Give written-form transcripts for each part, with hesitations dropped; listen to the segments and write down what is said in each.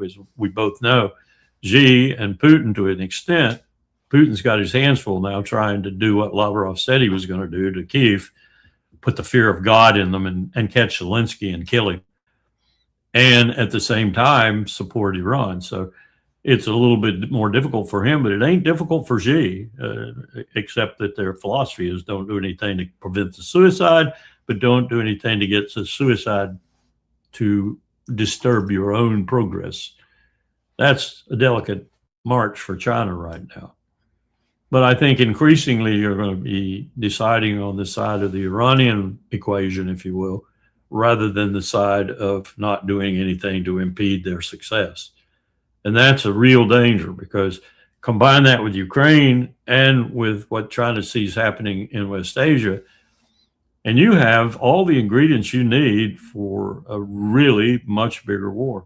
as we both know, Xi and Putin to an extent. Putin's got his hands full now trying to do what Lavrov said he was going to do to Kyiv, put the fear of God in them and catch Zelensky and kill him. And at the same time, support Iran. So it's a little bit more difficult for him, but it ain't difficult for Xi, except that their philosophy is don't do anything to prevent the suicide, but don't do anything to get the suicide to disturb your own progress. That's a delicate march for China right now. But I think increasingly you're going to be deciding on the side of the Iranian equation, if you will, rather than the side of not doing anything to impede their success. And that's a real danger, because combine that with Ukraine and with what China sees happening in West Asia, and you have all the ingredients you need for a really much bigger war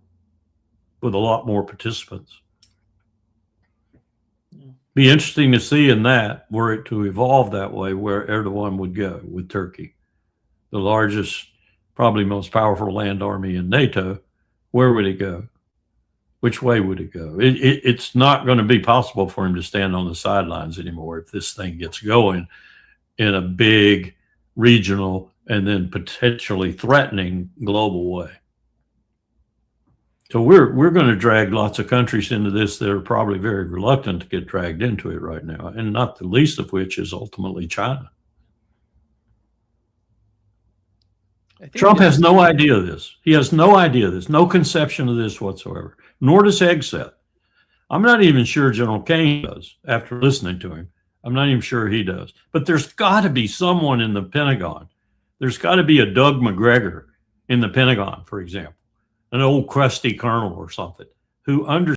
with a lot more participants. Be interesting to see in that, were it to evolve that way, where Erdogan would go with Turkey, the largest, probably most powerful land army in NATO. Where would it go? Which way would it go? It's not going to be possible for him to stand on the sidelines anymore if this thing gets going in a big regional and then potentially threatening global way. So we're going to drag lots of countries into this that are probably very reluctant to get dragged into it right now, and not the least of which is ultimately China. Trump has no idea of this. He has no idea of this, no conception of this whatsoever, nor does Hegseth. I'm not even sure General Kane does after listening to him. I'm not even sure he does. But there's got to be someone in the Pentagon. There's got to be a Doug McGregor in the Pentagon, for example, an old crusty colonel or something, who understands